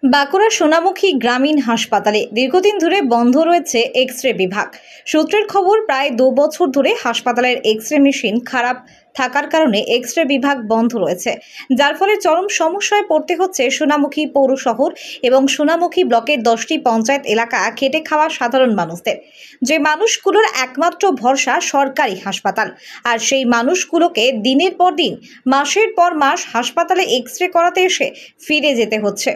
বাঁকুড়া সোনামুখী গ্রামীণ হাসপাতালে দীর্ঘদিন ধরে বন্ধ রয়েছে এক্স-রে বিভাগ। সূত্রের খবর, প্রায় 2 বছর ধরে হাসপাতালের এক্স-রে মেশিন খারাপ থাকার কারণে এক্স-রে বিভাগ বন্ধ রয়েছে, যার ফলে চরম সমস্যায় পড়তে হচ্ছে সোনামুখী পৌর শহর এবং সোনামুখী ব্লকের 10টি পঞ্চায়েত এলাকা খেটে খাওয়া সাধারণ মানুষদের, যে মানুষগুলোর একমাত্র ভরসা সরকারি হাসপাতাল। আর সেই মানুষগুলোকে দিনের পর দিন, মাসের পর মাস হাসপাতালে এক্স-রে করাতে এসে ফিরে যেতে হচ্ছে।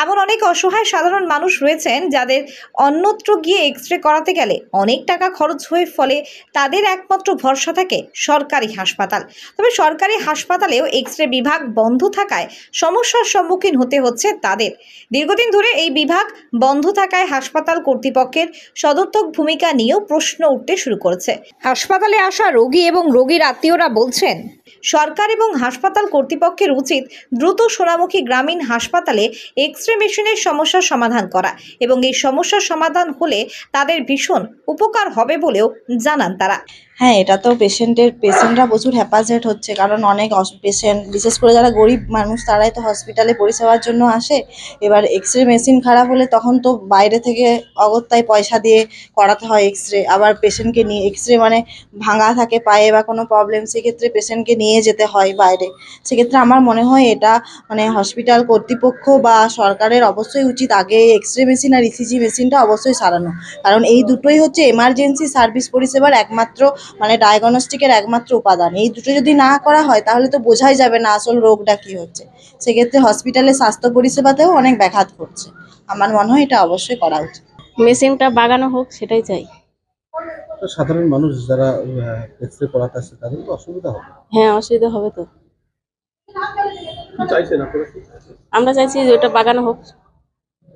এমন অনেক অসহায় সাধারণ মানুষ রয়েছেন যাদের অন্যত্র গিয়ে এক্স-রে করাতে গেলে অনেক টাকা খরচ হয়ে, ফলে তাদের একমাত্র ভরসা থাকে সরকারি হাসপাতাল। তবে সরকারি হাসপাতালেও এক্স-রে বিভাগ বন্ধ থাকায় সমস্যার সম্মুখীন হতে হচ্ছে তাদের। দীর্ঘদিন ধরে এই বিভাগ বন্ধ থাকায় হাসপাতাল কর্তৃপক্ষের সদর্থক ভূমিকা নিয়েও প্রশ্ন উঠতে শুরু করেছে। হাসপাতালে আসা রোগী এবং রোগীর আত্মীয়রা বলছেন, সরকার এবং হাসপাতাল কর্তৃপক্ষের উচিত দ্রুত সোনামুখী গ্রামীণ হাসপাতালে এক্স-রে মেশিনের সমস্যার সমাধান করা, এবং এই সমস্যার সমাধান হলে তাদের ভীষণ উপকার হবে বলেও জানান তারা। হ্যাঁ, এটা তো পেশেন্টরা প্রচুর হ্যাপাজেট হচ্ছে, কারণ অনেক পেশেন্ট, বিশেষ করে যারা গরিব মানুষ, তারাই তো হসপিটালে পরিষেবার জন্য আসে। এবার এক্স-রে মেশিন খারাপ হলে তখন তো বাইরে থেকে অগত্যায় পয়সা দিয়ে করাতে হয় এক্স-রে। আবার পেশেন্টকে নিয়ে এক্স-রে মানে ভাঙা থাকে পায়ে বা কোনো প্রবলেম, সেক্ষেত্রে পেশেন্টকে নিয়ে যেতে হয় বাইরে। সেক্ষেত্রে আমার মনে হয় এটা মানে হসপিটাল কর্তৃপক্ষ বা সরকারের অবশ্যই উচিত আগে এক্স-রে মেশিন আর ইসিজি মেশিনটা অবশ্যই সারানো, কারণ এই দুটোই হচ্ছে এমার্জেন্সি সার্ভিস পরিষেবার একমাত্র মানে ডায়াগনস্টিকের একমাত্র উপাদান। এই দুটো যদি না করা হয় তাহলে তো বোঝাই যাবে না আসল রোগটা কী হচ্ছে। সেক্ষেত্রে হসপিটালের স্বাস্থ্য পরিষেবাতেও অনেক ব্যাঘাত ঘটছে। আমার মনে হয় এটা অবশ্যই করা উচিত। মেশিনটা বাগানো হোক, সেটাই চাই। সাধারণ মানুষ যারা এক্স-রে করাতে আসে তাদের তো অসুবিধা হবে। হ্যাঁ, অসুবিধা হবে তো। আমরা চাইছি যে ওটা বাগানো হোক।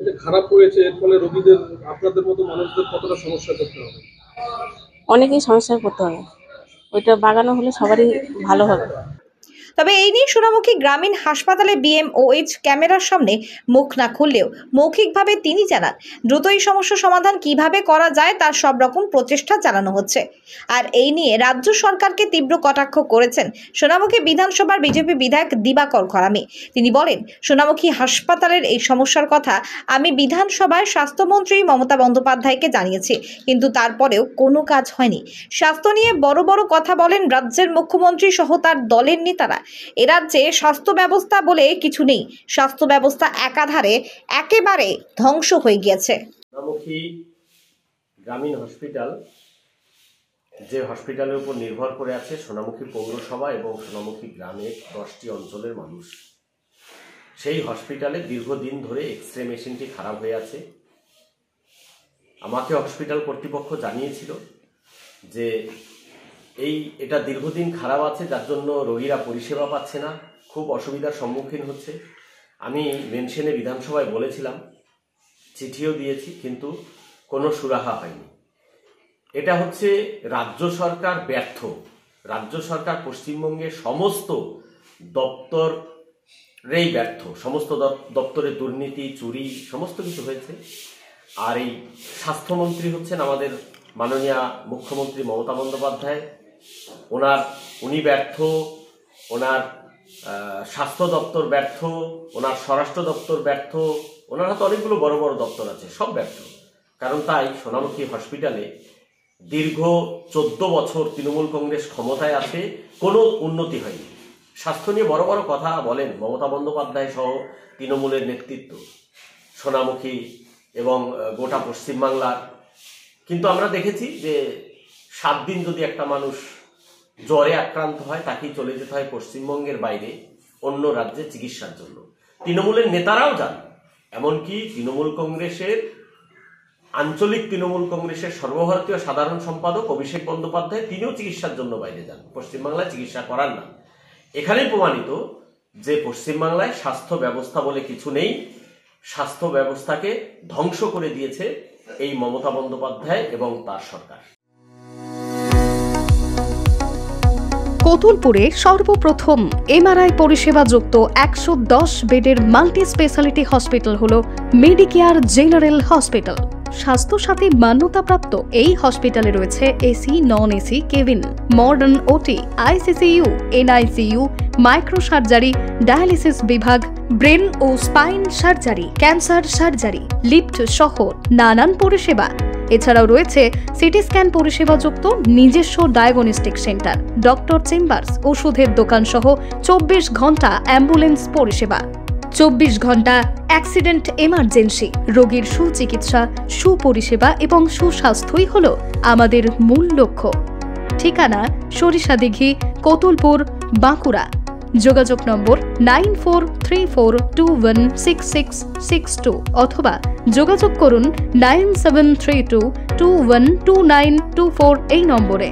এটা খারাপ হয়েছে, এর ফলে রোগীদের, আপনাদের মতো মানুষদের কতটা সমস্যা করতে হবে? অনেকেই সমস্যায় পড়তে হবে। ওইটা বাগানো হলে সবারই ভালো হবে। তবে এই নিয়ে সোনামুখী গ্রামীণ হাসপাতালে বিএমওএইচ ক্যামেরার সামনে মুখ না খুললেও মৌখিকভাবে তিনি জানান, দ্রুত এই সমস্যা সমাধান কিভাবে করা যায় তার সব রকম প্রচেষ্টা চালানো হচ্ছে। আর এই নিয়ে রাজ্য সরকারকে তীব্র কটাক্ষ করেছেন সোনামুখী বিধানসভার বিজেপি বিধায়ক দিবাকর ঘরামি। তিনি বলেন, সোনামুখী হাসপাতালের এই সমস্যার কথা আমি বিধানসভায় স্বাস্থ্যমন্ত্রী মমতা বন্দ্যোপাধ্যায়কে জানিয়েছি, কিন্তু তারপরেও কোনো কাজ হয়নি। স্বাস্থ্য নিয়ে বড় বড় কথা বলেন রাজ্যের মুখ্যমন্ত্রী সহ তার দলের নেতারা। এ রাজ্যে স্বাস্থ্য ব্যবস্থা বলে কিছু নেই। স্বাস্থ্য ব্যবস্থা একাধারে একেবারে ধ্বংস হয়ে গিয়েছে। সোনামুখী গ্রামীণ হসপিটাল, যে হসপিটালের উপর নির্ভর করে আছে সোনামুখী পৌরসভা এবং সোনামুখী গ্রামের 10টি অঞ্চলের মানুষ, সেই হসপিটালে দীর্ঘদিন ধরে এক্স-রে মেশিনটি খারাপ হয়ে আছে। আমাকে হসপিটাল কর্তৃপক্ষ জানিয়েছিল যে এটা দীর্ঘদিন খারাপ আছে, যার জন্য রোগীরা পরিষেবা পাচ্ছে না, খুব অসুবিধার সম্মুখীন হচ্ছে। আমি মেনশনে বিধানসভায় বলেছিলাম, চিঠিও দিয়েছি, কিন্তু কোনো সুরাহা হয়নি। এটা হচ্ছে রাজ্য সরকার ব্যর্থ। রাজ্য সরকার পশ্চিমবঙ্গের সমস্ত দপ্তরেই ব্যর্থ। সমস্ত দপ্তরের দুর্নীতি, চুরি, সমস্ত কিছু হয়েছে। আর এই স্বাস্থ্যমন্ত্রী হচ্ছেন আমাদের মাননীয় মুখ্যমন্ত্রী মমতা বন্দ্যোপাধ্যায়। উনি ব্যর্থ, ওনার স্বাস্থ্য দপ্তর ব্যর্থ, ওনার স্বরাষ্ট্র দপ্তর ব্যর্থ, ওনার হাতে অনেকগুলো বড় বড় দপ্তর আছে, সব ব্যর্থ। কারণ তাই সোনামুখী হসপিটালে দীর্ঘ 14 বছর তৃণমূল কংগ্রেস ক্ষমতায় আছে, কোনো উন্নতি হয়নি। স্বাস্থ্য নিয়ে বড় বড় কথা বলেন মমতা বন্দ্যোপাধ্যায় সহ তৃণমূলের নেতৃত্ব সোনামুখী এবং গোটা পশ্চিমবাংলার। কিন্তু আমরা দেখেছি যে 7 দিন যদি একটা মানুষ জ্বরে আক্রান্ত হয়, তাকেই চলে যেতে হয় পশ্চিমবঙ্গের বাইরে অন্য রাজ্যে চিকিৎসার জন্য। তৃণমূলের নেতারাও যান, এমনকি আঞ্চলিক তৃণমূল কংগ্রেসের সর্বভারতীয় সাধারণ সম্পাদক অভিষেক বন্দ্যোপাধ্যায়, তিনিও চিকিৎসার জন্য বাইরে যান, পশ্চিমবাংলায় চিকিৎসা করান না। এখানেই প্রমাণিত যে পশ্চিমবাংলায় স্বাস্থ্য ব্যবস্থা বলে কিছু নেই। স্বাস্থ্য ব্যবস্থাকে ধ্বংস করে দিয়েছে এই মমতা বন্দ্যোপাধ্যায় এবং তার সরকার। কতুলপুরে সর্বপ্রথম এমআরআই পরিষেবা যুক্ত 110 বেডের মাল্টি স্পেশালিটি হসপিটাল হল মেডিকেয়ার জেনারেল হসপিটাল। স্বাস্থ্যসাথী মান্যতাপ্রাপ্ত এই হসপিটালে রয়েছে AC, non AC cabin, modern OT, ICCU, NICU, micro surgery, dialysis বিভাগ, ব্রেন ও spine surgery, cancer surgery, lift সহ নানান পরিষেবা। এছাড়াও রয়েছে সিটি স্ক্যান পরিষেবা যুক্ত নিজস্ব ডায়াগনস্টিক সেন্টার, ডক্টর চেম্বার্স, ওষুধের দোকান সহ 24 ঘন্টা অ্যাম্বুলেন্স পরিষেবা, 24 ঘন্টা অ্যাক্সিডেন্ট এমার্জেন্সি। রোগীর সুচিকিৎসা, সুপরিষেবা এবং সুস্বাস্থ্যই হল আমাদের মূল লক্ষ্য। ঠিকানা সরিষাদিঘি, কতুলপুর, বাঁকুড়া। যোগাযোগ নম্বর 9434216662 অথবা যোগাযোগ করুন 9732212924 এই নম্বরে।